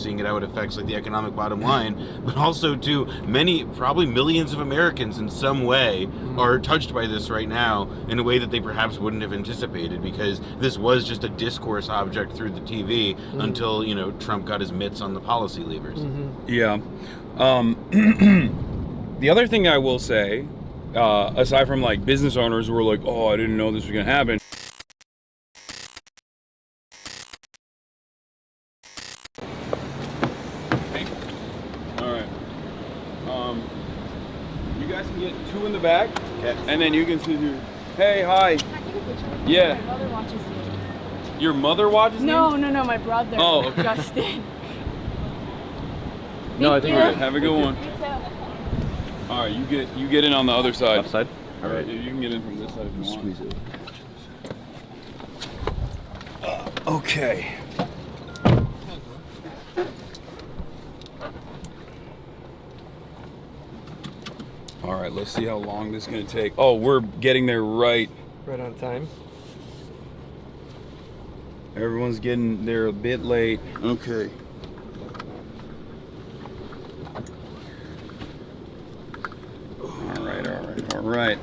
seeing it how it affects like the economic bottom line, but also to many, probably millions of Americans in some way are touched by this right now in a way that they perhaps wouldn't have anticipated, because this was just a discourse object through the TV until, you know, Trump got his mitts on the policy levers. Yeah. The other thing I will say, aside from like business owners who are like, oh, I didn't know this was gonna happen. You guys can get 2 in the back, and then you can see here. Hey, hi. Can I take a picture? Yeah. My mother watches you. Your mother watches me? No, my brother. Oh, okay. Justin. No, I think we're good. Have a good one. You too. All right, you get in on the other side. Left side? All right, you can get in from this side if you want. Squeeze it. Okay. All right, let's see how long this is gonna take. Oh, we're getting there right on time. Everyone's getting there a bit late. Okay.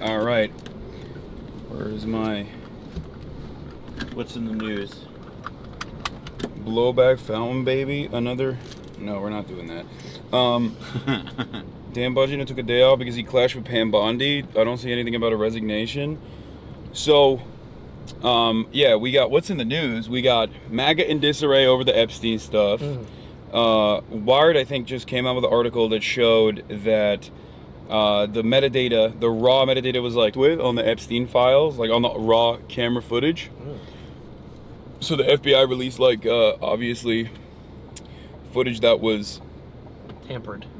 All right. Where's my... What's in the news? Blowback fountain baby? Another... No, we're not doing that. Dan Bongino took a day off because he clashed with Pam Bondi. I don't see anything about a resignation. So, yeah, we got... What's in the news? We got MAGA in disarray over the Epstein stuff. Wired, I think, just came out with an article that showed that the metadata, the raw metadata was like on the Epstein files, like on the raw camera footage. So the FBI released like obviously footage that was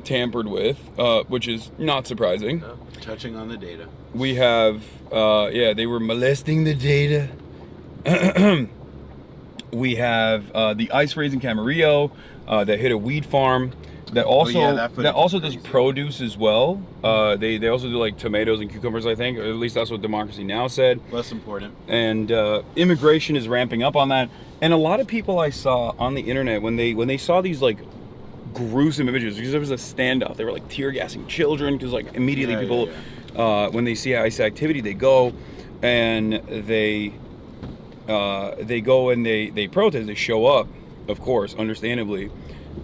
tampered with, which is not surprising. Touching on the data. We have, yeah, they were molesting the data. We have the ice rays in Camarillo that hit a weed farm. That also that also does produce as well. They also do like tomatoes and cucumbers, I think, or at least that's what Democracy Now! Said. Less important. And immigration is ramping up on that. And a lot of people I saw on the internet when they saw these like gruesome images, because there was a standoff, they were like tear gassing children, because like immediately people when they see ICE activity, they go and they go and they protest, they show up, of course, understandably.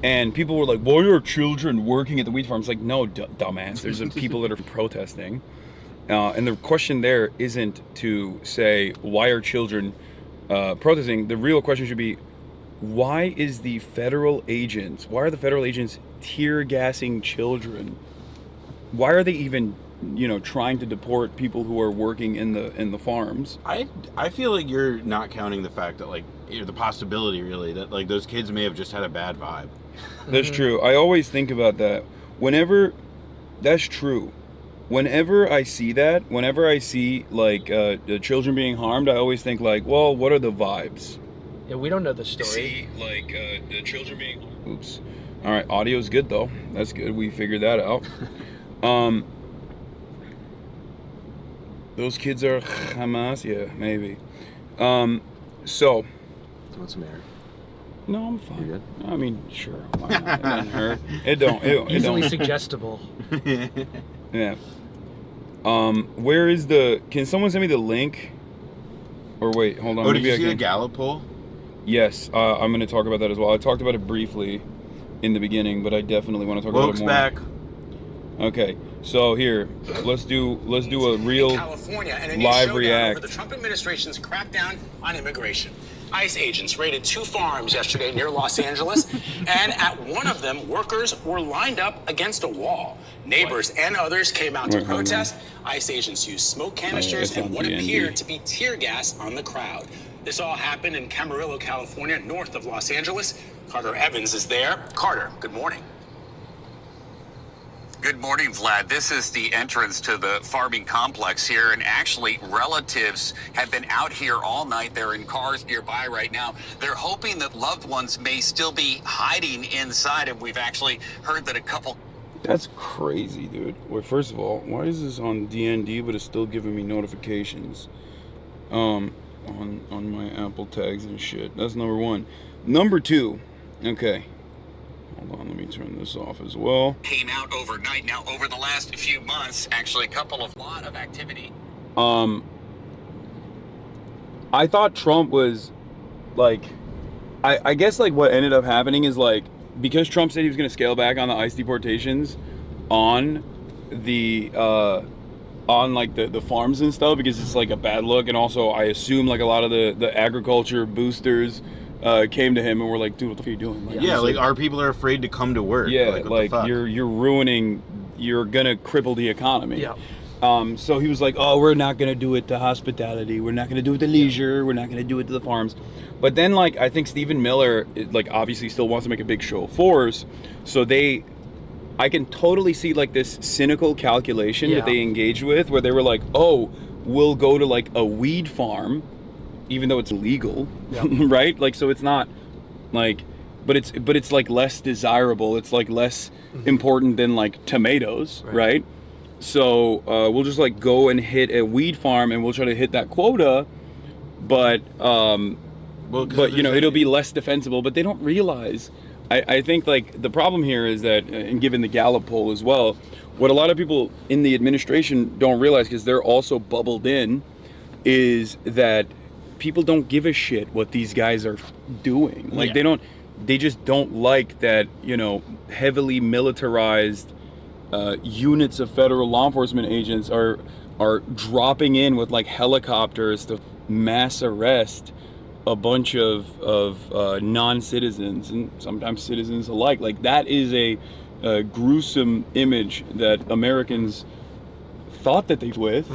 And people were like, why are children working at the wheat farm? It's like, no, dumbass. There's people that are protesting. And the question there isn't to say, why are children protesting? The real question should be, why are the federal agents tear gassing children? Why are they even, trying to deport people who are working in the farms? I feel like you're not counting the fact that like the possibility really that like those kids may have just had a bad vibe. That's true. I always think about that. That's true. Whenever I see that, whenever I see like the children being harmed, I always think like, well, what are the vibes? Yeah, we don't know the story. See, like the children being... Oops. All right, audio's good though. That's good. We figured that out. Those kids are Hamas? Yeah, maybe. So... What's the matter? No, I'm fine. You good? I mean, sure. Why not? It doesn't hurt. It don't. Easily suggestible. Yeah. Where is can someone send me the link? Or wait, hold on. Oh, did you see the Gallup poll? Yes, I'm going to talk about that as well. I talked about it briefly in the beginning, but I definitely want to talk about it more. Back. Okay, so here, let's do a real California, and live react. Over the Trump administration's crackdown on immigration. ICE agents raided 2 farms yesterday near Los Angeles, and at one of them, workers were lined up against a wall. Neighbors and others came out to protest. ICE agents used smoke canisters and what appeared to be tear gas on the crowd. This all happened in Camarillo, California, north of Los Angeles. Carter Evans is there. Carter, good morning. Good morning, Vlad. This is the entrance to the farming complex here, and actually relatives have been out here all night. They're in cars nearby right now. They're hoping that loved ones may still be hiding inside, and we've actually heard that a couple... That's crazy, dude. Well, first of all, why is this on DND but it's still giving me notifications on my Apple tags and shit? That's number one. Number two, okay. me turn this off as well. Came out overnight. Now, over the last few months, actually, lot of activity. I thought Trump was like, I guess like what ended up happening is like, because Trump said he was going to scale back on the ICE deportations on the like the farms and stuff, because it's like a bad look, and also I assume like a lot of the agriculture boosters came to him and were like, dude, what the fuck are you doing? Like, Yeah, like our people are afraid to come to work. yeah, what the like fuck? you're ruining, you're gonna cripple the economy. Yeah. So he was like, oh, we're not gonna do it to hospitality, we're not gonna do it to leisure, we're not gonna do it to the farms. But then like I think Stephen Miller like obviously still wants to make a big show of force, so I can totally see like this cynical calculation that they engaged with, where they were like, oh, we'll go to like a weed farm even though it's illegal. Right? Like, so it's not like, but it's like less desirable, it's like less important than like tomatoes, right? So we'll just like go and hit a weed farm and we'll try to hit that quota, but you know, it'll be less defensible. But they don't realize, I think like the problem here is that, and given the Gallup poll as well, what a lot of people in the administration don't realize, because they're also bubbled in, is that people don't give a shit what these guys are doing. Like they just don't like that, you know, heavily militarized units of federal law enforcement agents are dropping in with like helicopters to mass arrest a bunch of non-citizens and sometimes citizens alike. Like that is a gruesome image that Americans thought that they with,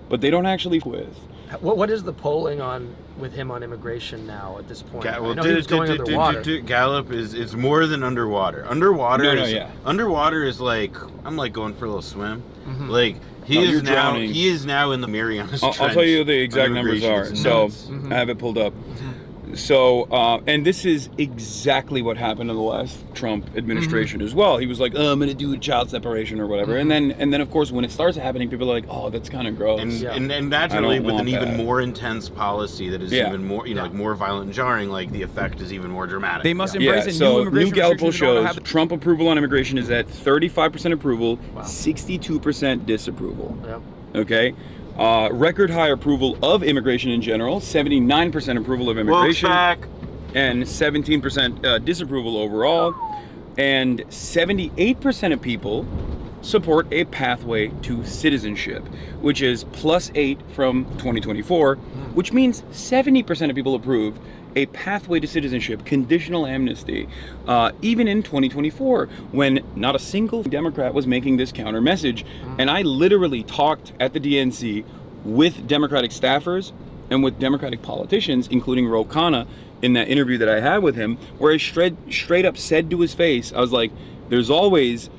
but they don't actually with. What is the polling on with him on immigration now at this point? Well, I know he was going underwater. Gallup it's more than underwater. Underwater No, underwater is like, I'm like going for a little swim. Like he you're is now drowning. he is now in the Marianas Trench. I'll tell you the exact on numbers immigration. are. It's So nuts. I have it pulled up. So and this is exactly what happened in the last Trump administration as well. He was like, oh, I'm gonna do a child separation or whatever, and then of course when it starts happening, people are like, oh, that's kind of gross. And naturally, with an even that. more intense policy that is even more, you know, like more violent and jarring, like the effect is even more dramatic. They must embrace it. So new Gallup poll restrictions don't shows have- Trump approval on immigration is at 35% approval, 62% disapproval. Okay. Record high approval of immigration in general, 79% approval of immigration, and 17% disapproval overall, and 78% of people support a pathway to citizenship, which is +8 from 2024, which means 70% of people approved a pathway to citizenship, conditional amnesty, even in 2024, when not a single Democrat was making this counter message. And I literally talked at the DNC with Democratic staffers and with Democratic politicians, including Ro Khanna, in that interview that I had with him, where I straight up said to his face, I was like, there's always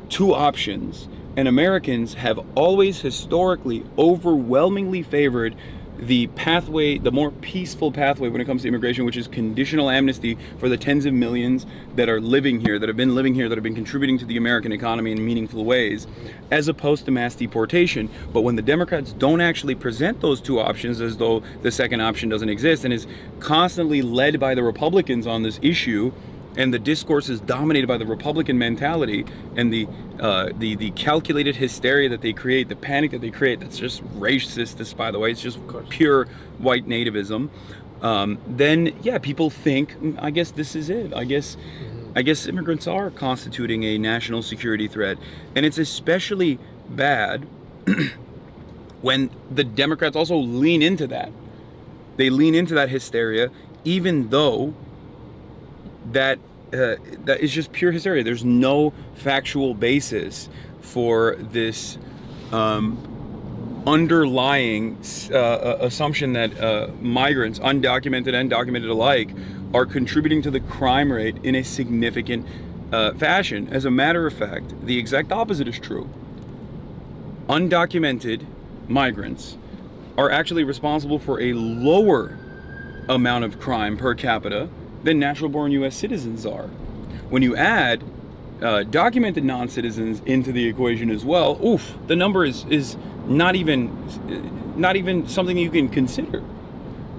two options, and Americans have always historically overwhelmingly favored the pathway, the more peaceful pathway when it comes to immigration, which is conditional amnesty for the tens of millions that are living here, that have been living here, that have been contributing to the American economy in meaningful ways, as opposed to mass deportation. But when the Democrats don't actually present those two options, as though the second option doesn't exist, and is constantly led by the Republicans on this issue, and the discourse is dominated by the Republican mentality and the calculated hysteria that they create, the panic that they create, that's just racist, this, by the way, it's just pure white nativism, then yeah, people think, I guess this is it. I guess immigrants are constituting a national security threat. And it's especially bad when the Democrats also lean into that. They lean into that hysteria, even though that is just pure hysteria. There's no factual basis for this underlying assumption that migrants, undocumented and documented alike, are contributing to the crime rate in a significant fashion. As a matter of fact, the exact opposite is true. Undocumented migrants are actually responsible for a lower amount of crime per capita than natural-born U.S. citizens are. When you add documented non-citizens into the equation as well, the number is not even something you can consider.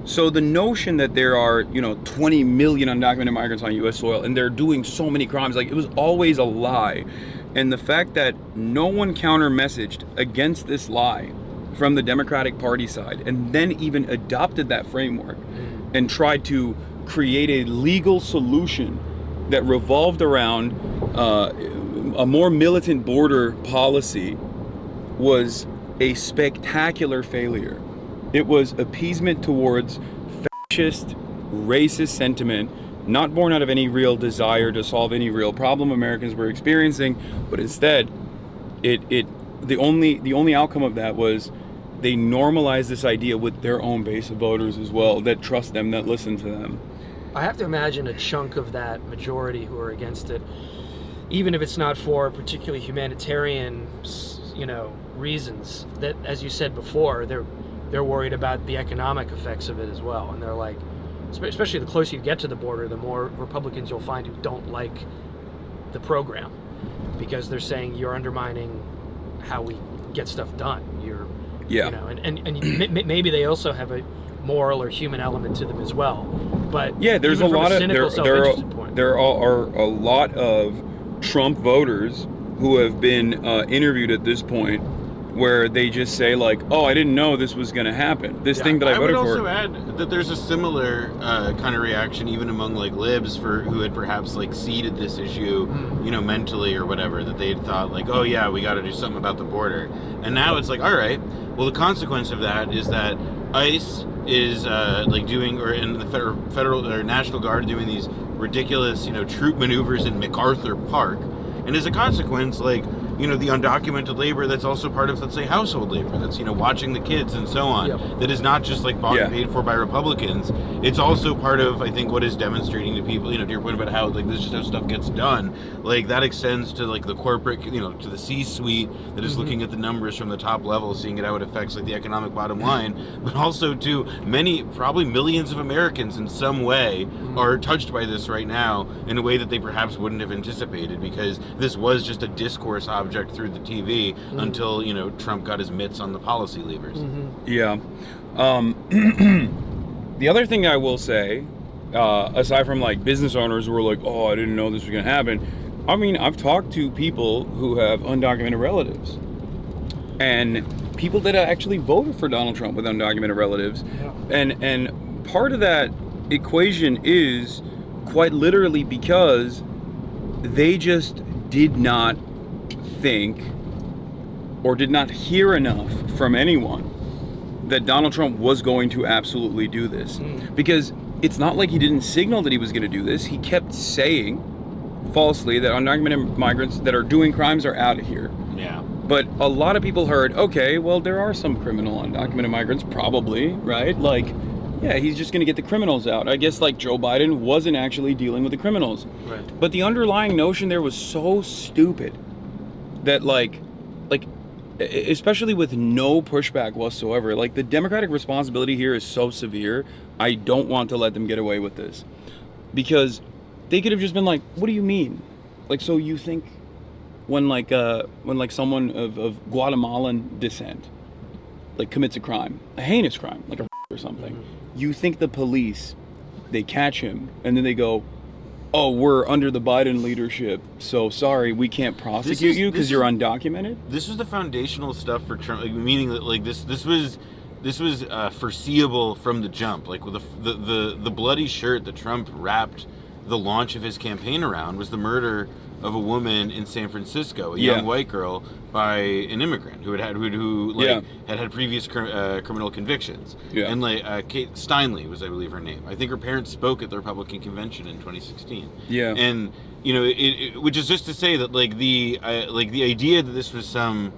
So the notion that there are, 20 million undocumented migrants on U.S. soil and they're doing so many crimes, like, it was always a lie. And the fact that no one counter-messaged against this lie from the Democratic Party side, and then even adopted that framework and tried to create a legal solution that revolved around a more militant border policy, was a spectacular failure. It was appeasement towards fascist, racist sentiment, not born out of any real desire to solve any real problem Americans were experiencing, but instead, the only outcome of that was they normalized this idea with their own base of voters as well, that trust them, that listen to them. I have to imagine a chunk of that majority who are against it, even if it's not for particularly humanitarian, reasons, that, as you said before, they're worried about the economic effects of it as well. And they're like, especially the closer you get to the border, the more Republicans you'll find who don't like the program, because they're saying you're undermining how we get stuff done. And maybe they also have a moral or human element to them as well. But yeah, there's a lot of there are a lot of Trump voters who have been interviewed at this point, where they just say, like, "Oh, I didn't know this was going to happen. This thing that I voted for." I would also add that there's a similar kind of reaction even among like libs who had perhaps like seeded this issue, mentally or whatever, that they had thought like, "Oh yeah, we got to do something about the border," and now it's like, all right, well, the consequence of that is that ICE is in the federal or National Guard doing these ridiculous, troop maneuvers in MacArthur Park, and as a consequence, like, the undocumented labor that's also part of, let's say, household labor, that's, watching the kids and so on, that is not just like bought and paid for by Republicans. It's also part of, I think, what is demonstrating to people, to your point about how, like, this is just how stuff gets done. Like, that extends to, like, the corporate, to the C-suite that is looking at the numbers from the top level, seeing how it affects, like, the economic bottom line, but also to many, probably millions of Americans in some way are touched by this right now in a way that they perhaps wouldn't have anticipated, because this was just a discourse object through the TV until Trump got his mitts on the policy levers. Yeah. The other thing I will say, aside from like business owners who are like, "Oh, I didn't know this was going to happen," I mean, I've talked to people who have undocumented relatives, and people that actually voted for Donald Trump with undocumented relatives, and part of that equation is quite literally because they just did not think or did not hear enough from anyone that Donald Trump was going to absolutely do this. Because it's not like he didn't signal that he was going to do this. He kept saying falsely that undocumented migrants that are doing crimes are out of here. Yeah. But a lot of people heard, okay, well, there are some criminal undocumented migrants, probably, right? Like, yeah, he's just going to get the criminals out. I guess, like, Joe Biden wasn't actually dealing with the criminals. Right. But the underlying notion there was so stupid that, like, especially with no pushback whatsoever, like, the Democratic responsibility here is so severe. I don't want to let them get away with this, because they could have just been like, "What do you mean? Like, so you think when someone of Guatemalan descent, like, commits a crime, a heinous crime, like a or something, you think the police, they catch him and then they go, 'Oh, we're under the Biden leadership, so sorry, we can't prosecute you because you're undocumented'?" This was the foundational stuff for Trump, like, meaning that, like, this was foreseeable from the jump. Like, with the bloody shirt that Trump wrapped the launch of his campaign around was the murder of a woman in San Francisco, a young white girl, by an immigrant who had previous criminal convictions. Yeah. And like Kate Steinle was, I believe, her name. I think her parents spoke at the Republican convention in 2016. Yeah. And which is just to say that like the idea that this was some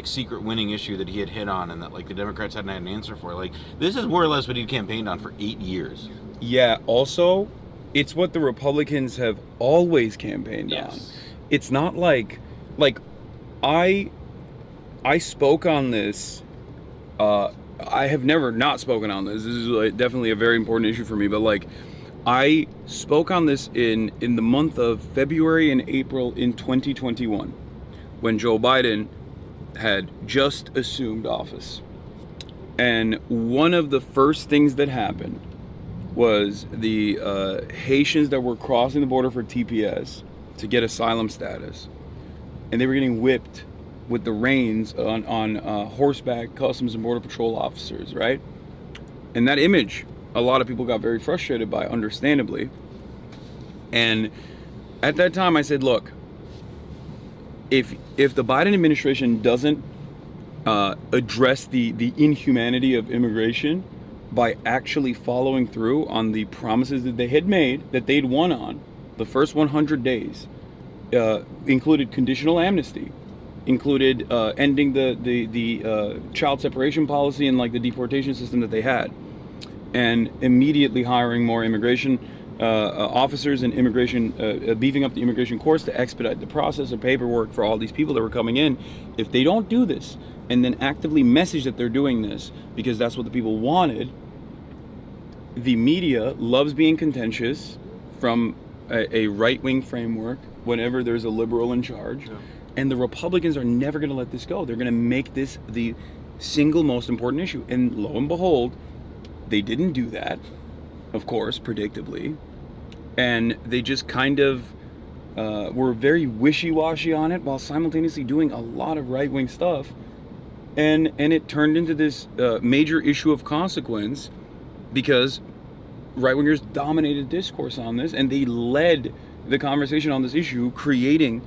secret winning issue that he had hit on and that like the Democrats hadn't had an answer for. Like, this is more or less what he'd campaigned on for 8 years. Yeah. Also, it's what the Republicans have always campaigned on. It's not like I spoke on this. I have never not spoken on this. This is like definitely a very important issue for me. But like, I spoke on this in the month of February and April in 2021, when Joe Biden had just assumed office. And one of the first things that happened was the Haitians that were crossing the border for TPS to get asylum status, and they were getting whipped with the reins on horseback Customs and Border Patrol officers, right? And that image, a lot of people got very frustrated by, understandably. And at that time, I said, look, if the Biden administration doesn't address the inhumanity of immigration by actually following through on the promises that they had made, that they'd won on, the first 100 days, included conditional amnesty, included ending the child separation policy and like the deportation system that they had, and immediately hiring more immigration officers and immigration, beefing up the immigration courts to expedite the process of paperwork for all these people that were coming in. If they don't do this and then actively message that they're doing this because that's what the people wanted, the media loves being contentious from a right-wing framework whenever there's a liberal in charge. Yeah. And the Republicans are never going to let this go. They're going to make this the single most important issue. And lo and behold, they didn't do that, of course, predictably. And they just kind of were very wishy-washy on it while simultaneously doing a lot of right-wing stuff. And it turned into this major issue of consequence because right-wingers dominated discourse on this, and they led the conversation on this issue, creating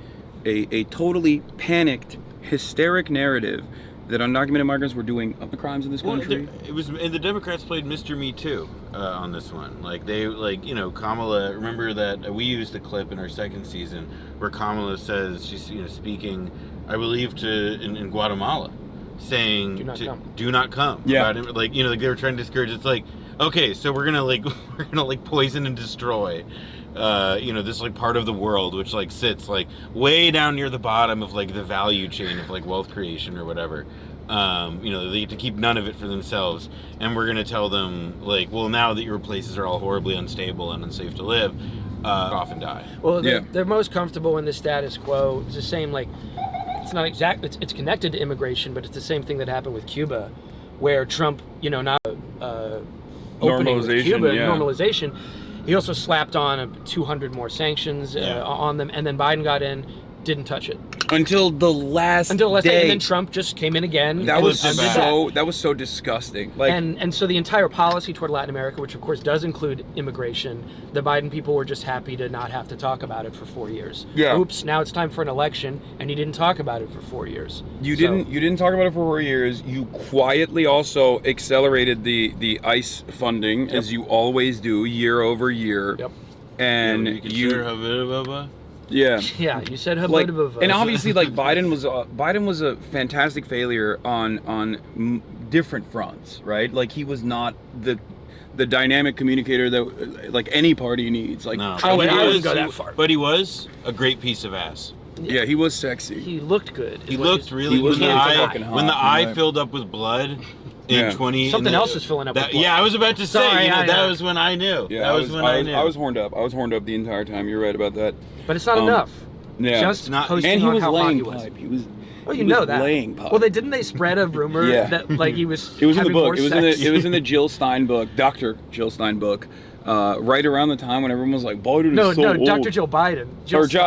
a totally panicked, hysteric narrative that undocumented migrants were doing crimes in this country. It was, and the Democrats played Mr. Me Too on this one. Like they, Kamala. Remember that we used the clip in our second season where Kamala says she's, speaking, I believe, in Guatemala, saying, "Do not come." Yeah. About it. They were trying to discourage. It's like, okay, so we're gonna poison and destroy. This part of the world which sits way down near the bottom of the value chain of wealth creation or whatever. They get to keep none of it for themselves, and we're gonna tell them well, now that your places are all horribly unstable and unsafe to live, off and die. Well, they're most comfortable in the status quo. It's the same it's not exact. It's connected to immigration, but it's the same thing that happened with Cuba, where Trump not opening with Cuba, normalization. He also slapped on 200 more sanctions on them, and then Biden got in, didn't touch it until the last day, and then Trump just came in again. That was so disgusting. And so the entire policy toward Latin America, which of course does include immigration, the Biden people were just happy to not have to talk about it for 4 years. Yeah. Oops! Now it's time for an election, and he didn't talk about it for 4 years. You didn't talk about it for 4 years. You quietly also accelerated the ICE funding, as you always do, year over year. Yep. And Yeah, you said and obviously, Biden was a fantastic failure on different fronts, right? He was not the dynamic communicator that any party needs. No, I wouldn't go that far. But he was a great piece of ass. Yeah, he was sexy. He looked good. He looked really. When the eye filled up with blood. In 20, something else is filling up with blood. Yeah, I was about to say. That was when I knew. Yeah, I was horned up. I was horned up the entire time. You're right about that. But it's not enough. Yeah, just not. Posting and he on was how laying hot pipe. he was. Well, you know that. Laying pipe. Well, didn't they spread a rumor that he was? It was in the book. It was in the Jill Stein book, Dr. Jill Stein book. Right around the time when everyone was like, Biden is so old. Dr. Jill Biden.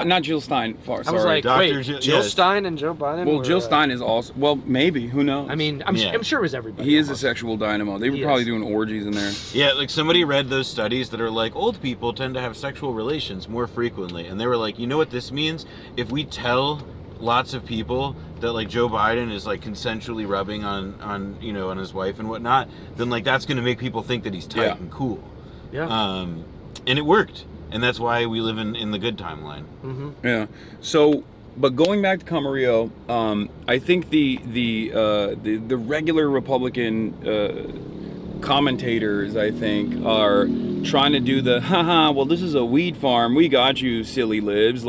Not Jill Stein. Sorry. I was like, wait, Jill Stein and Joe Biden? Well, Jill Stein is also, maybe, who knows? I mean, I'm sure it was everybody. He is a sexual dynamo. They were probably doing orgies in there. Yeah, somebody read those studies that are old people tend to have sexual relations more frequently. And they were like, you know what this means? If we tell lots of people that Joe Biden is consensually rubbing on his wife and whatnot, then that's going to make people think that he's tight and cool. Yeah. And it worked, and that's why we live in the good timeline. Mm-hmm. Yeah. So, but going back to Camarillo, I think the regular Republican commentators, I think, are trying to do the well, this is a weed farm, we got you, silly libs.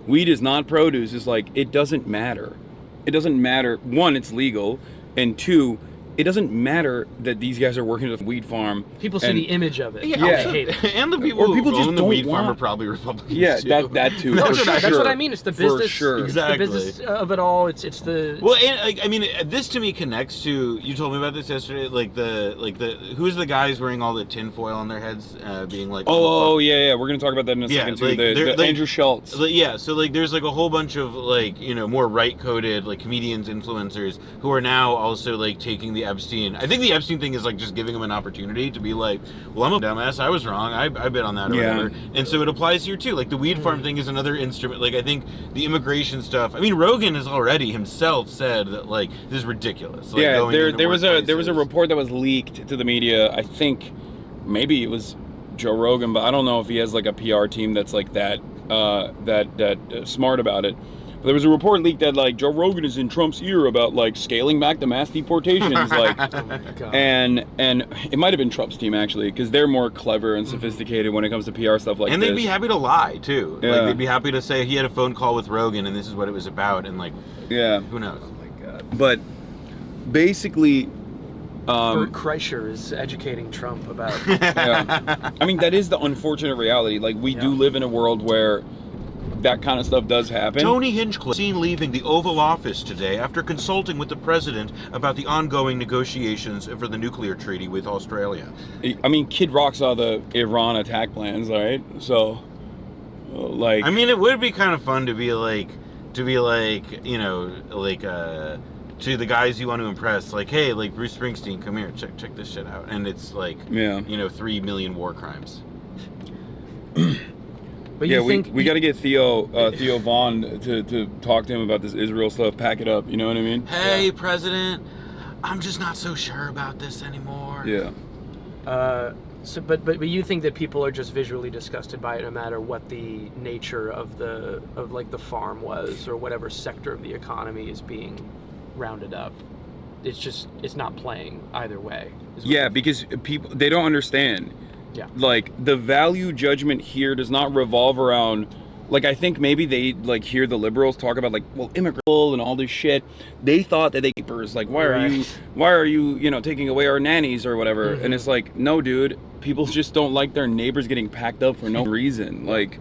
Weed is not produce. It's it doesn't matter. It doesn't matter. One, it's legal, and two, it doesn't matter that these guys are working at a weed farm. People see and- the image of it. Yeah. They hate it. And the people Or people who just own the don't weed farm are want- probably Republicans. Yeah, too. that too. That's for what I- That's sure. what I mean. It's the For business. sure. It's Exactly. the business of it all. It's the. Well, and, like, I mean, this to me connects to, you told me about this yesterday, like the who's the guys wearing all the tinfoil on their heads, being like, Oh, yeah. We're gonna talk about that in a Yeah, second too. like, the they're, like- Andrew Schultz. Yeah, so like there's like a whole bunch of like, you know, more right-coded like comedians, influencers who are now also like taking the Epstein. I think the Epstein thing is like just giving them an opportunity to be like, well, I'm a dumbass, I was wrong, I bet on that or Yeah. whatever. And so it applies here too. Like the weed farm thing is another instrument. Like I think the immigration stuff. I mean, Rogan has already himself said that like this is ridiculous. Like, Yeah, going into there was a workplaces. report that was leaked to the media. I think maybe it was Joe Rogan, but I don't know if he has like a PR team that's like that smart about it. But there was a report leaked that like Joe Rogan is in Trump's ear about like scaling back the mass deportations, like, Oh my God. and it might have been Trump's team actually, because they're more clever and sophisticated when it comes to PR stuff like and this. they'd be happy to lie too. Yeah. Like they'd be happy to say he had a phone call with Rogan and this is what it was about, and like Yeah, who knows. but basically. Bert Kreischer is educating Trump about. Yeah. I mean, that is the unfortunate reality. Like, we do Yeah. live in a world where that kind of stuff does happen. Tony Hinchcliffe seen leaving the Oval Office today after consulting with the president about the ongoing negotiations for the nuclear treaty with Australia. I mean, Kid Rock saw the Iran attack plans, right? So, like, I mean, it would be kind of fun to be like, you know, like to the guys you want to impress, like, hey, like Bruce Springsteen, come here, check this shit out, and it's like, yeah, you know, 3 million war crimes. But yeah. you think We got to get Theo Vaughn to talk to him about this Israel stuff. Pack it up. You know what I mean? Hey, President, I'm just not so sure about this anymore. Yeah. But you think that people are just visually disgusted by it, no matter what the nature of the farm was or whatever sector of the economy is being rounded up. It's not playing either way. Yeah, because people, they don't understand. Yeah. Like, the value judgment here does not revolve around, like, I think maybe they, like, hear the liberals talk about, like, well, immigrant and all this shit. They thought that like, why are you, you know, taking away our nannies or whatever? Mm-hmm. And it's like, no, dude, people just don't like their neighbors getting packed up for no reason. Like,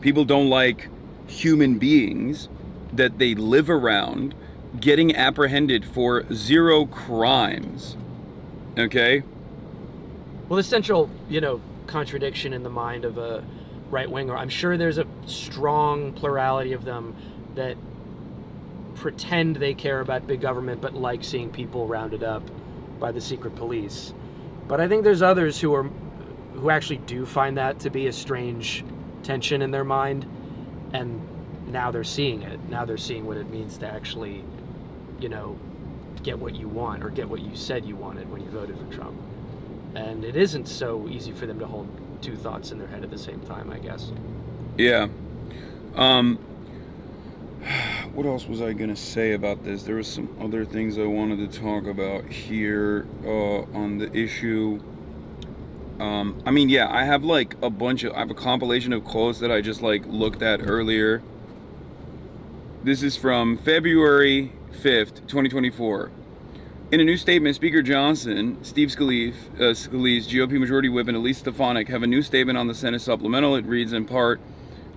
people don't like human beings that they live around getting apprehended for zero crimes. Okay? Well, the central, you know, contradiction in the mind of a right winger, I'm sure there's a strong plurality of them that pretend they care about big government but like seeing people rounded up by the secret police. But I think there's others who actually do find that to be a strange tension in their mind, and now they're seeing it. Now they're seeing what it means to actually, you know, get what you want or get what you said you wanted when you voted for Trump. And it isn't so easy for them to hold two thoughts in their head at the same time, I guess. Yeah. What else was I gonna say about this? There was some other things I wanted to talk about here on the issue. I mean, yeah, I have like I have a compilation of quotes that I just like looked at earlier. This is from February 5th, 2024. In a new statement, Speaker Johnson, Steve Scalise, GOP Majority Whip, and Elise Stefanik have a new statement on the Senate supplemental. It reads in part,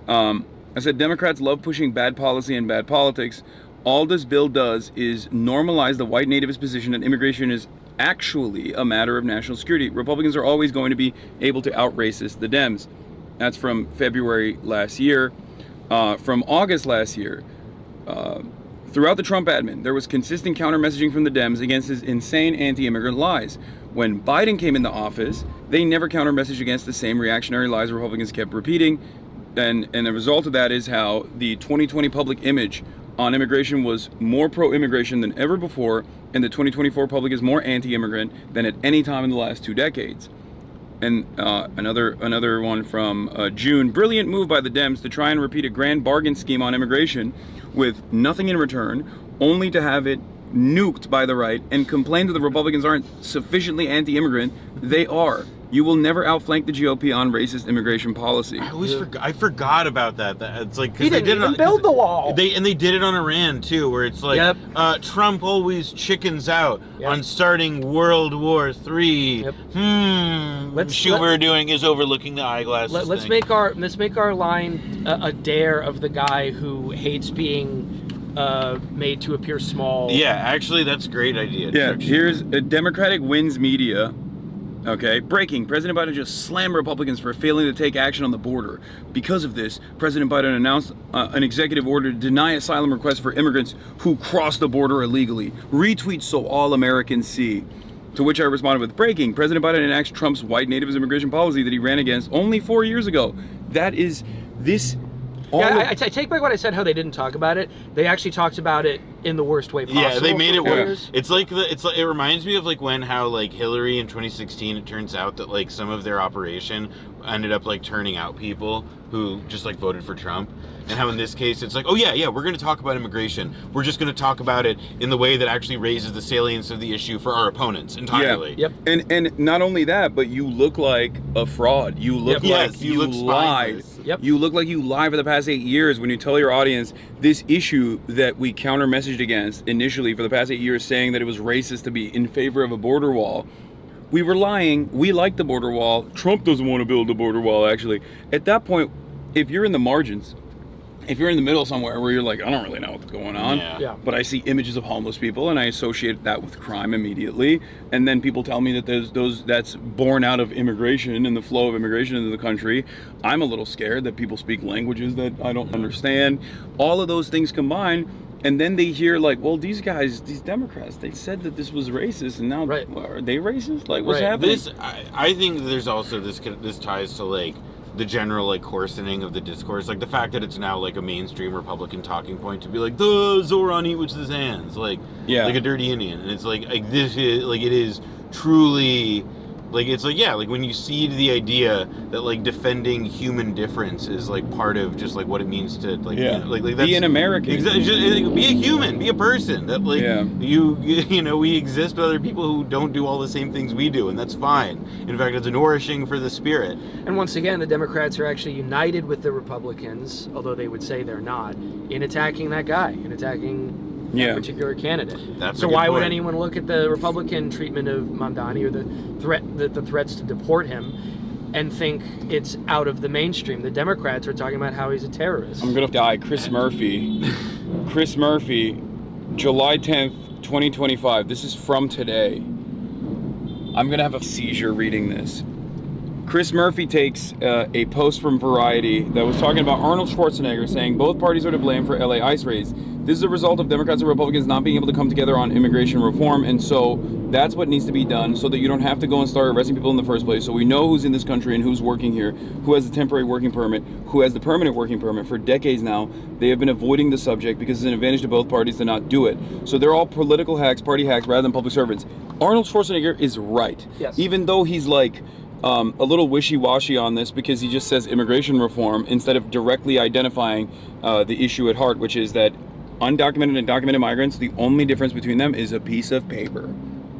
I said, Democrats love pushing bad policy and bad politics. All this bill does is normalize the white nativist position that immigration is actually a matter of national security. Republicans are always going to be able to out-racist the Dems. That's from February last year. From August last year, throughout the Trump admin, there was consistent counter-messaging from the Dems against his insane anti-immigrant lies. When Biden came into office, they never counter-messaged against the same reactionary lies Republicans kept repeating. And the result of that is how the 2020 public image on immigration was more pro-immigration than ever before, and the 2024 public is more anti-immigrant than at any time in the last 2 decades. And another one from June. Brilliant move by the Dems to try and repeat a grand bargain scheme on immigration with nothing in return, only to have it nuked by the right and complain that the Republicans aren't sufficiently anti-immigrant, they are. You will never outflank the GOP on racist immigration policy. I forgot about that. It's like, 'cause He they didn't did even build the wall. They did it on Iran too, where it's like, Yep. Trump always chickens out Yep. on starting World War III. Yep. Schumer doing is overlooking the eyeglasses. Let's thing. make our line a dare of the guy who hates being made to appear small. Yeah, actually, that's a great idea. Yeah, here's a Democratic wins media. Okay, breaking. President Biden just slammed Republicans for failing to take action on the border. Because of this, President Biden announced an executive order to deny asylum requests for immigrants who cross the border illegally. Retweet so all Americans see. To which I responded with breaking. President Biden enacts Trump's white nativist immigration policy that he ran against only 4 years ago. That is this. I take back what I said. How they didn't talk about it. They actually talked about it in the worst way possible. Yeah, they made it for worse. years. It's like it reminds me of like how Hillary in 2016. It turns out that like some of their operation ended up like turning out people who just like voted for Trump, and how in this case it's like, oh yeah, we're going to talk about immigration. We're just going to talk about it in the way that actually raises the salience of the issue for our opponents entirely. Yeah. Yep. And not only that, but you look like a fraud. You look like you look lied. spineless. Yep. You look like you lied for the past 8 years when you tell your audience this issue that we counter-messaged against initially for the past 8 years, saying that it was racist to be in favor of a border wall. We were lying. We like the border wall. Trump doesn't want to build a border wall, actually. At that point, if you're in the margins, if you're in the middle somewhere where you're like, I don't really know what's going on, Yeah. but I see images of homeless people and I associate that with crime immediately, and then people tell me that that's born out of immigration and the flow of immigration into the country, I'm a little scared that people speak languages that I don't understand. All of those things combined, and then they hear like, well, these guys, these Democrats, they said that this was racist, and now are they racist? Like, what's happening? I think there's also this ties to like the general like coarsening of the discourse, like the fact that it's now like a mainstream Republican talking point to be like the Zoran eat with his hands, like a dirty Indian, and it's like this is like it is truly. Like, it's like, yeah, like when you see the idea that like defending human difference is like part of just like what it means to like, like that's, be an American. Exactly, be a human, be a person. That like you know, we exist with other people who don't do all the same things we do, and that's fine. In fact, it's nourishing for the spirit. And once again, the Democrats are actually united with the Republicans, although they would say they're not, in attacking that guy, in attacking that particular candidate. That's so a good why would point. anyone look at the Republican treatment of Mamdani or the threats to deport him and think it's out of the mainstream? The Democrats are talking about how he's a terrorist. I'm gonna die. Chris Murphy, July 10th, 2025. This is from today. I'm gonna have a seizure reading this. Chris Murphy takes a post from Variety that was talking about Arnold Schwarzenegger, saying both parties are to blame for LA ICE raids. This is a result of Democrats and Republicans not being able to come together on immigration reform, and so that's what needs to be done so that you don't have to go and start arresting people in the first place. So we know who's in this country and who's working here, who has the temporary working permit, who has the permanent working permit. For decades now, they have been avoiding the subject because it's an advantage to both parties to not do it. So they're all political hacks, party hacks, rather than public servants. Arnold Schwarzenegger is right. Yes. Even though he's like a little wishy-washy on this because he just says immigration reform instead of directly identifying the issue at heart, which is that undocumented and documented migrants, the only difference between them is a piece of paper.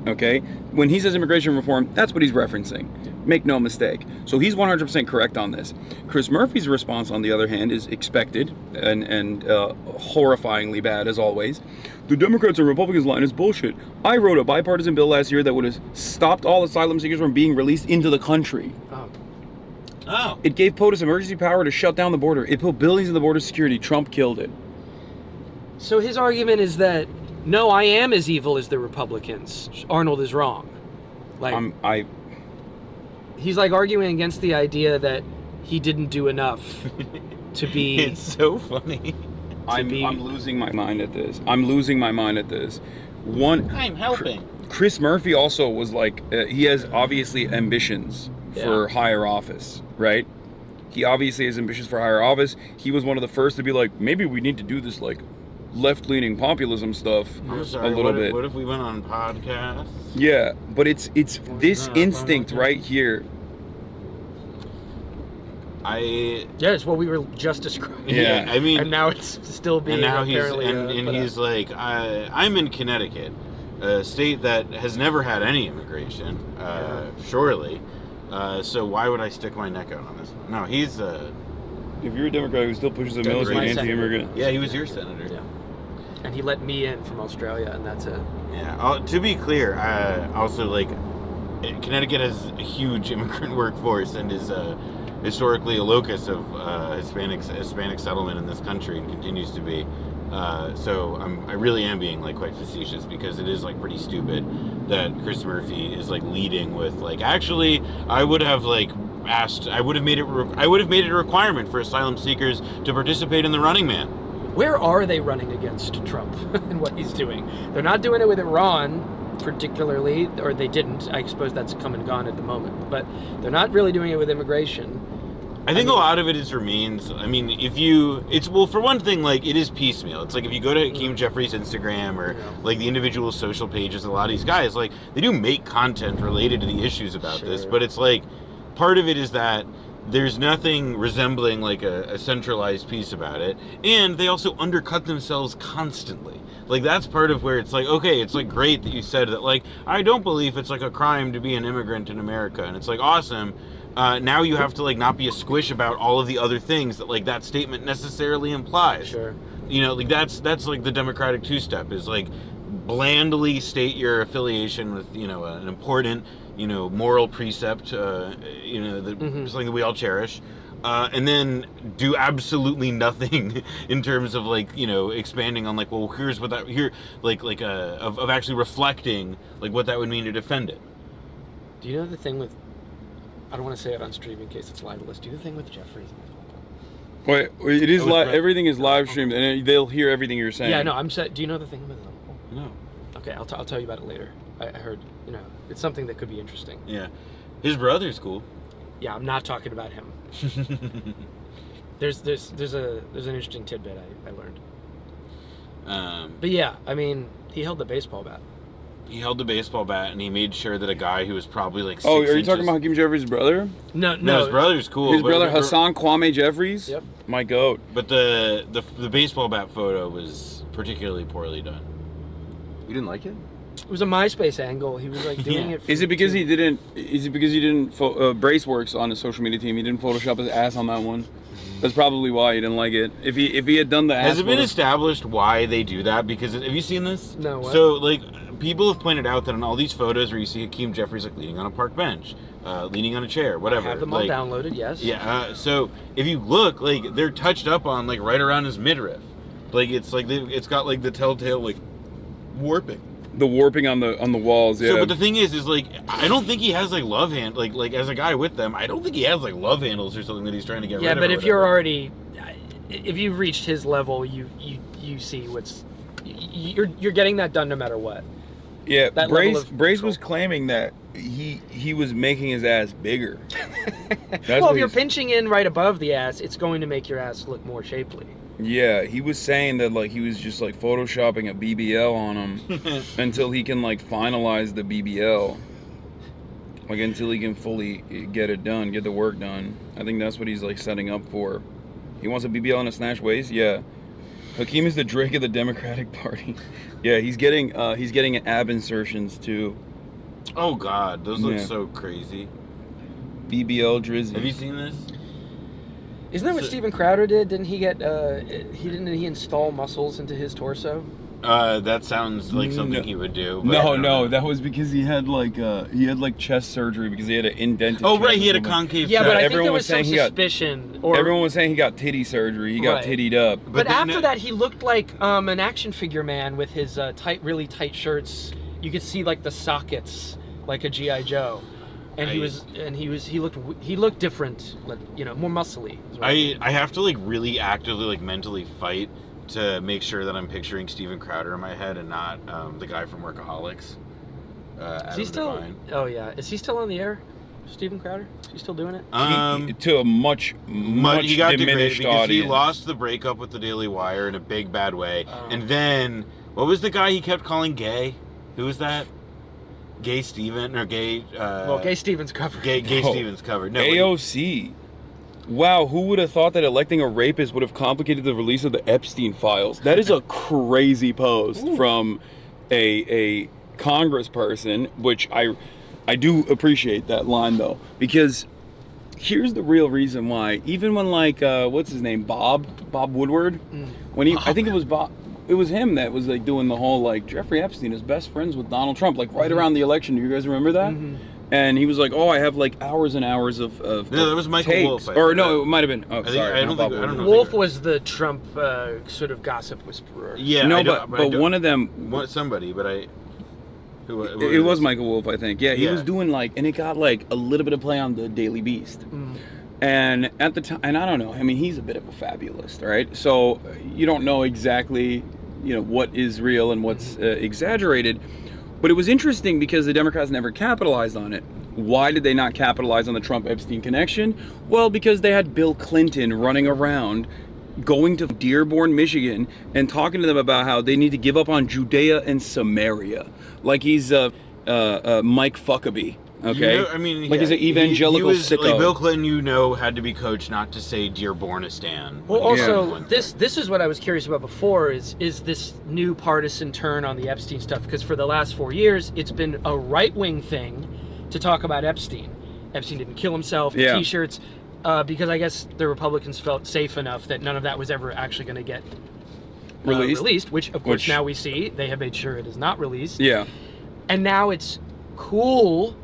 Okay? When he says immigration reform, that's what he's referencing. Make no mistake. So he's 100% correct on this. Chris Murphy's response, on the other hand, is expected and horrifyingly bad, as always. The Democrats and Republicans line is bullshit. I wrote a bipartisan bill last year that would have stopped all asylum seekers from being released into the country. Oh. It gave POTUS emergency power to shut down the border. It put billions in the border security. Trump killed it. So his argument is that, no, I am as evil as the Republicans. Arnold is wrong. Like, he's like arguing against the idea that he didn't do enough to be. It's so funny. I'm losing my mind at this. I'm helping. Chris Murphy also was like, he has obviously ambitions for higher office, right? He obviously has ambitions for higher office. He was one of the first to be like, maybe we need to do this like left-leaning populism stuff I'm sorry, a little bit. What if we went on podcasts? Yeah, but it's this instinct right here. Yeah, it's what we were just describing. Yeah. I mean, And now it's still being and now apparently. he's like, I'm in Connecticut, a state that has never had any immigration, surely. So why would I stick my neck out on this one? No, he's If you're a Democrat who still pushes a He's militant my anti-immigrant, yeah, he was your senator. Yeah. And he let me in from Australia, and that's it. Yeah. To be clear, also like Connecticut has a huge immigrant workforce and is historically a locus of Hispanic settlement in this country and continues to be. So I really am being like quite facetious because it is like pretty stupid that Chris Murphy is like leading with like, actually I would have like asked, I would have made it a requirement for asylum seekers to participate in the Running Man. Where are they running against Trump and what he's doing? They're not doing it with Iran, particularly, or they didn't. I suppose that's come and gone at the moment. But they're not really doing it with immigration. I think a lot of it is remains. I mean, well, for one thing, like, it is piecemeal. It's like if you go to Hakeem Jeffries' Instagram or like the individual social pages, a lot of these guys, like, they do make content related to the issues about this, but it's like, part of it is that there's nothing resembling like a centralized piece about it, and they also undercut themselves constantly. Like, that's part of where it's like, okay, it's like great that you said that, like, I don't believe it's like a crime to be an immigrant in America, and it's like awesome. Now you have to like not be a squish about all of the other things that like that statement necessarily implies. Sure. You know, like that's like the Democratic two-step is like blandly state your affiliation with, you know, an important, you know, moral precept, you know, that something that we all cherish, and then do absolutely nothing in terms of like, you know, expanding on like, well, here's what that of actually reflecting like what that would mean to defend it. Do you know the thing with? I don't want to say it on stream in case it's libelous. Do you know the thing with Jeffries? wait, it is Right. everything is live streamed, and they'll hear everything you're saying. Yeah, no, I'm saying. Do you know the thing with him? No. Okay, I'll tell you about it later. I heard, you know, it's something that could be interesting. Yeah. His brother's cool. Yeah, I'm not talking about him. There's an interesting tidbit I learned. But yeah, I mean, he held the baseball bat. He held the baseball bat and he made sure that a guy who was probably like 6 Oh, are you inches... talking about Hakeem Jeffries' brother? No, No, his brother's cool. His but- brother Hasan Kwame Jeffries? Yep. My goat. But the baseball bat photo was particularly poorly done. You didn't like it? It was a MySpace angle. He was like doing Yeah. it. For Is it because he didn't? Is it because he didn't? Brace works on his social media team. He didn't Photoshop his ass on that one. That's probably why he didn't like it. If he had done the ass. Has it been photo- established why they do that? Because have you seen this? No, what? So like people have pointed out that in all these photos where you see Hakeem Jeffries like leaning on a park bench, leaning on a chair, whatever. I have them all like, downloaded. Yes. Yeah. So if you look, like they're touched up on like right around his midriff. Like it's like it's got like the telltale like warping. The warping on the walls. Yeah. So, but the thing is like I don't think he has like love hand like as a guy with them. I don't think he has like love handles or something that he's trying to get rid Yeah, of. but or if you're whatever. already, if you've reached his level, you see what's, you're getting that done no matter what. yeah. that level of Brace control. was claiming that he was making his ass bigger. That's Well, what if you're he's- pinching in right above the ass, it's going to make your ass look more shapely. Yeah, he was saying that like he was just like photoshopping a BBL on him until he can like finalize the BBL. Like until he can fully get it done, get the work done. I think that's what he's like setting up for. He wants a BBL and a snatch waist. Yeah, Hakeem is the Drake of the Democratic Party. Yeah, he's getting ab insertions too. Oh God, those look Yeah. so crazy. BBL drizzy. Have you seen this? Isn't that what So- Steven Crowder did? Didn't he get? He install muscles into his torso? That sounds like something No. he would do. but I No, don't know. that was because he had chest surgery because he had an indented. Oh chest right, he had a or something. concave. Yeah, chest. but I think everyone there was was some saying he got- suspicion. Or Everyone was saying he got titty surgery. He got Right. tittied up. But then- after that, he looked like an action figure man with his really tight shirts. You could see like the sockets, like a GI Joe, and he looked different, like, you know, more muscly. is what I mean. I have to like really actively like mentally fight to make sure that I'm picturing Steven Crowder in my head and not the guy from Workaholics. Is Adam he still? Devine. Oh yeah, is he still on the air? Steven Crowder? Is he still doing it? To a much He got degraded diminished because audience. he lost the breakup with the Daily Wire in a big bad way. Oh. And then what was the guy he kept calling gay? Who was that? Gay Steven or gay? Well, Gay Stevens covered. Gay Oh. Stevens covered. No, AOC. Wow, who would have thought that electing a rapist would have complicated the release of the Epstein files? That is a crazy post from a congressperson, which I do appreciate that line though, because here's the real reason why. Even when like what's his name, Bob Woodward, when I think it was Bob. It was him that was like doing the whole like Jeffrey Epstein is best friends with Donald Trump, like right around the election. Do you guys remember that? And he was like, "Oh, I have like hours and hours of No, that was Michael tapes." Wolff. Or no, it might have been. Oh, I think, sorry. I don't know. Wolf was the Trump sort of gossip whisperer. Yeah, No, I but don't- one of them. somebody, but I. Who It was Michael Wolff, I think. Yeah, he Yeah. was doing like, and it got like a little bit of play on the Daily Beast. And at the time, and I don't know. I mean, he's a bit of a fabulist, right? So you don't know exactly, what is real and what's exaggerated. But it was interesting because the Democrats never capitalized on it. Why did they not capitalize on the Trump-Epstein connection? Well, because they had Bill Clinton running around, going to Dearborn, Michigan, and talking to them about how they need to give up on Judea and Samaria, like he's Mike Fuckabee. Okay, like he's an evangelical he was, sicko. Like Bill Clinton, had to be coached not to say Dearbornistan. Well, also, Yeah. this is what I was curious about before, is this new partisan turn on the Epstein stuff, because for the last 4 years, it's been a right-wing thing to talk about Epstein. Epstein didn't kill himself, T-shirts, because I guess the Republicans felt safe enough that none of that was ever actually going to get released, which, of course, now we see. They have made sure it is not released. Yeah. And now it's cool,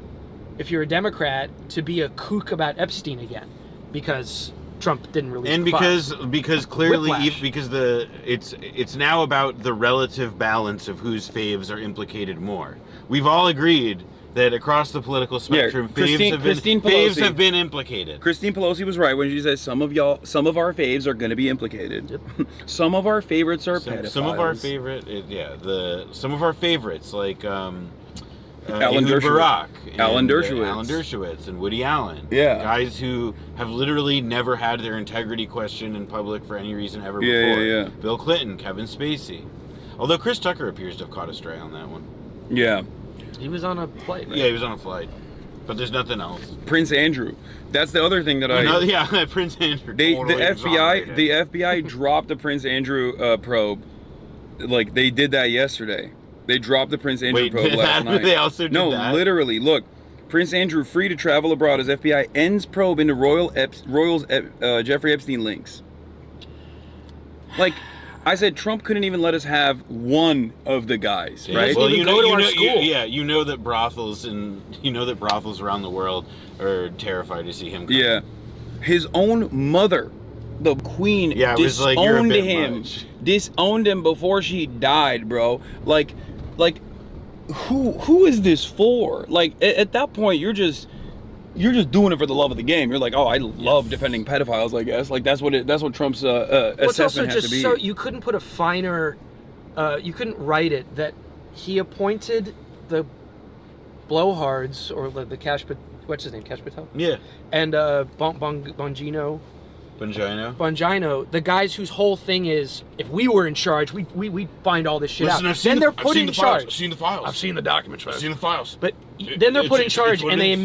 if you're a Democrat, to be a kook about Epstein again, because Trump didn't release and the files. because clearly Whiplash. because it's now about the relative balance of whose faves are implicated more. We've all agreed that across the political spectrum, faves have been implicated. Christine Pelosi was right when she says some of our faves are going to be implicated. Yep. Some of our favorites are pedophiles. Some of our some of our favorites like Alan Ehud Dershowitz. Barak, Alan and, Dershowitz. Alan Dershowitz, and Woody Allen. Yeah. Guys who have literally never had their integrity questioned in public for any reason ever Yeah, before. yeah, yeah. Bill Clinton, Kevin Spacey. Although Chris Tucker appears to have caught a stray on that one. Yeah. He was on a flight, right? Yeah, he was on a flight. But there's nothing else. Prince Andrew. That's the other thing that Prince Andrew. The totally exonerated. FBI dropped the Prince Andrew probe. Like they did that yesterday. They dropped the Prince Andrew probe last night. They also did that? No, literally. Look, Prince Andrew free to travel abroad as FBI ends probe into Royals Jeffrey Epstein links. Like, I said, Trump couldn't even let us have one of the guys, Yeah, right? Well, Even go to our school. you know that brothels around the world are terrified to see him come. Yeah. His own mother, the queen, Yeah, it was like, you're a disowned bit him. much. Disowned him before she died, bro. Like who is this for? Like at that point you're just doing it for the love of the game. You're like, oh, I love defending pedophiles, I guess. Like that's what Trump's It's also assessment has just to be. so you couldn't put a finer, you couldn't write it that he appointed the blowhards or the what's his name, Cash Patel? Yeah. And Bongino, the guys whose whole thing is, if we were in charge, we'd find all this shit out. Then they're put in charge. I've seen the files. I've seen the documents. I've seen the files. But then they're put in charge, what and it they is.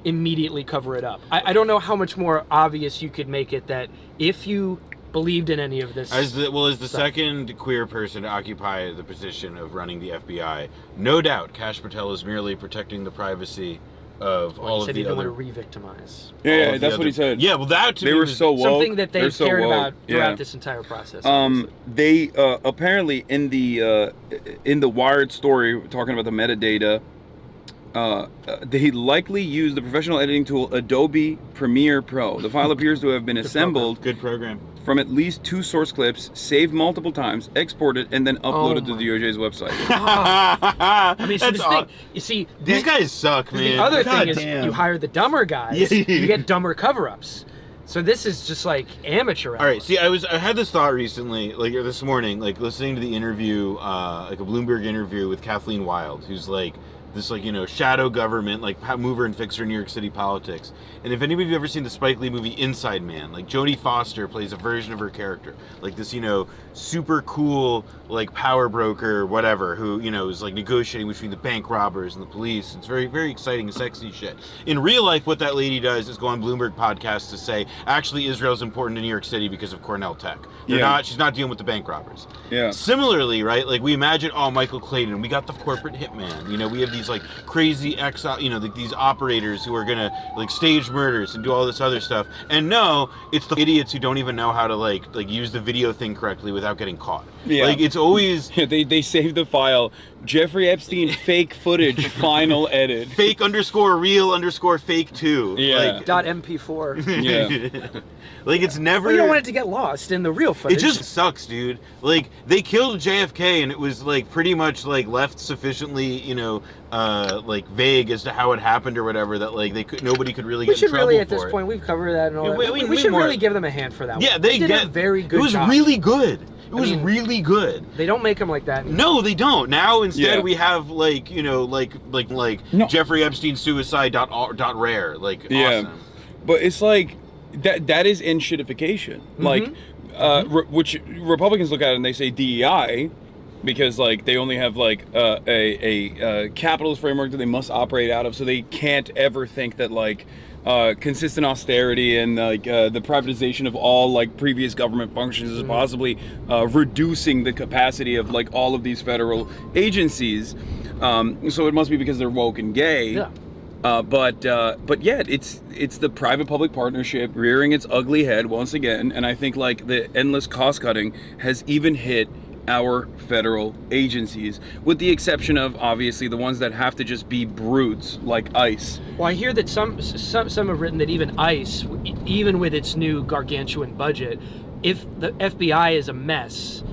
immediately cover it up. I don't know how much more obvious you could make it that if you believed in any of this. As the stuff. second queer person to occupy the position of running the FBI, no doubt Kash Patel is merely protecting the privacy of Well, all he of said the he didn't other. want to re-victimize. Yeah, that's what he said. Yeah, well, that to They me were was so woke. Something that They're they've so cared woke. about throughout Yeah. this entire process. obviously. They apparently in the Wired story talking about the metadata, they likely used the professional editing tool Adobe Premiere Pro. The file appears to have been assembled good program. from at least 2 source clips, saved multiple times, exported, and then uploaded to the DOJ's website. I mean, so That's this odd. thing, you see, These guys suck, man. the other God thing is damn. you hire the dumber guys, Yeah. you get dumber cover-ups. So this is just like amateur. All right, see, I had this thought recently, like this morning, like listening to the interview, like a Bloomberg interview with Kathleen Wild, who's like this like, you know, shadow government, like mover and fixer in New York City politics. And if anybody of you ever seen the Spike Lee movie Inside Man, like Jodie Foster plays a version of her character, like this, you know, super cool like power broker, whatever, who, you know, is like negotiating between the bank robbers and the police. It's very, very exciting and sexy shit. In real life, what that lady does is go on Bloomberg podcasts to say, actually, Israel's important to New York City because of Cornell Tech. She's not dealing with the bank robbers. Yeah. Similarly, right, like we imagine, oh, Michael Clayton, we got the corporate hitman. You know, we have these like crazy you know, these operators who are gonna like stage murders and do all this other stuff. And no, it's the idiots who don't even know how to like use the video thing correctly without getting caught. Yeah. Like it's always they saved the file. Jeffrey Epstein fake footage final edit. fake _ real _ fake 2. Yeah. Like, .mp4. Yeah. like it's never. Well, you don't want it to get lost in the real footage. It just sucks, dude. Like they killed JFK, and it was like pretty much like left sufficiently, you know, like vague as to how it happened or whatever that like nobody could really We get should in trouble really at for this it. point we've covered that and all Yeah, that. we We should more- really give them a hand for that. Yeah, one. they did get a very good. It was job. really good. It was mean, really good. They don't make them like that anymore. No, they don't. Now instead Yeah. we have like, you know, like No. Jeffrey Epstein suicide dot rare, like Yeah. awesome. But it's like that is in-shitification. Like, which Republicans look at it and they say DEI because like they only have like a capitalist framework that they must operate out of, so they can't ever think that like consistent austerity and like the privatization of all like previous government functions is possibly reducing the capacity of like all of these federal agencies. So it must be because they're woke and gay. Yeah. But yet it's the private-public partnership rearing its ugly head once again, and I think like the endless cost cutting has even hit our federal agencies, with the exception of obviously the ones that have to just be brutes like ICE. Well, I hear that some have written that even ICE, even with its new gargantuan budget, if the FBI is a mess,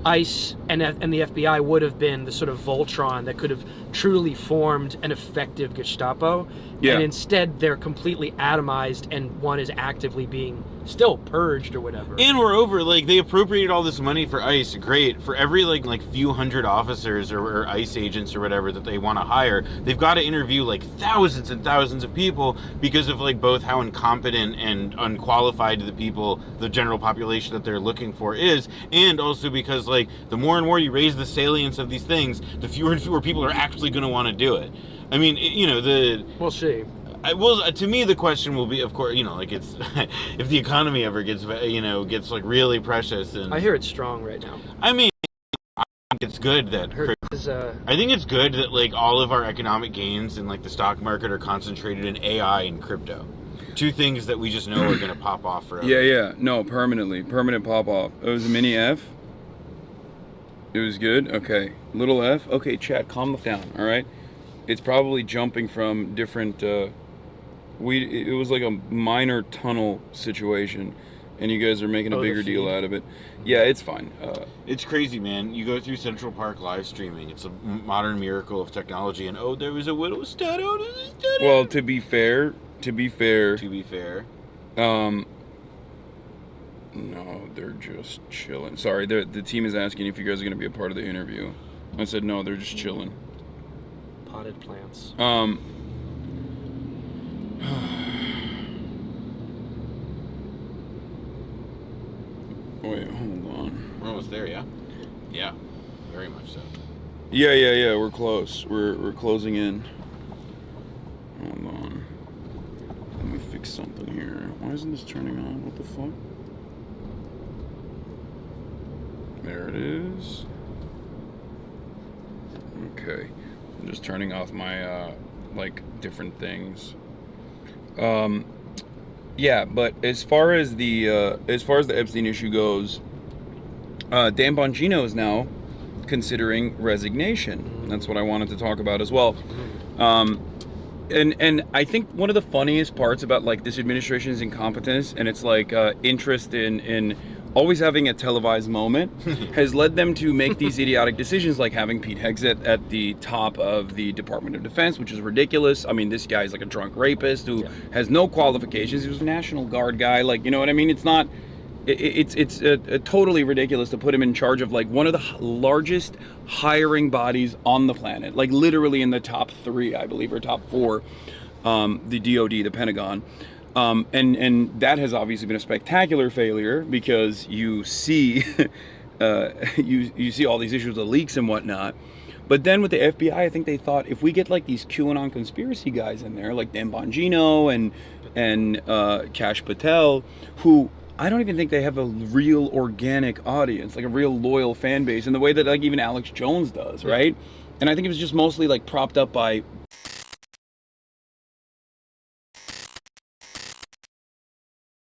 ICE and the FBI would have been the sort of Voltron that could have truly formed an effective Gestapo. Yeah. And instead, they're completely atomized, and one is actively being still purged or whatever. And moreover, like they appropriated all this money for ICE. Great. For every like few hundred officers or ICE agents or whatever that they want to hire, they've got to interview like thousands and thousands of people because of like both how incompetent and unqualified the general population that they're looking for is, and also because like the more and more you raise the salience of these things, the fewer and fewer people are actually going to want to do it. I mean, you know, We'll see. to me, the question will be, of course, you know, like it's if the economy ever gets like really precious, and I hear it's strong right now. I mean, I think it's good that I think it's good that like all of our economic gains in like the stock market are concentrated in AI and crypto. Two things that we just know are going to pop off forever. Yeah, no, permanent pop off. It was a mini F. It was good. Okay, little F. Okay, chat, calm down. All right, it's probably jumping from different. It was like a minor tunnel situation, and you guys are making a bigger deal out of it. Yeah, it's fine. It's crazy, man. You go through Central Park live streaming. It's a modern miracle of technology. And there was a widow stud. Well, to be fair. No, they're just chilling. Sorry, the team is asking if you guys are going to be a part of the interview. I said no, they're just chilling. Potted plants. Wait, hold on. We're almost there, yeah? Yeah, very much so. Yeah. We're close. We're closing in. Hold on. Let me fix something here. Why isn't this turning on? What the fuck? There it is. Okay. I'm just turning off my like different things. Yeah, but as far as the Epstein issue goes, Dan Bongino is now considering resignation. That's what I wanted to talk about as well. And I think one of the funniest parts about like this administration's incompetence and its like interest in always having a televised moment has led them to make these idiotic decisions, like having Pete Hegseth at the top of the Department of Defense, which is ridiculous. I mean, this guy's like a drunk rapist who has no qualifications. He was a National Guard guy. Like, you know what I mean? It's not it's totally ridiculous to put him in charge of like one of the largest hiring bodies on the planet, like literally in the top 3, I believe, or top 4, the DoD, the Pentagon. And that has obviously been a spectacular failure because you see you see all these issues of leaks and whatnot. But then with the FBI, I think they thought if we get like these QAnon conspiracy guys in there, like Dan Bongino and Kash Patel, who I don't even think they have a real organic audience, like a real loyal fan base in the way that like even Alex Jones does, right? And I think it was just mostly like propped up by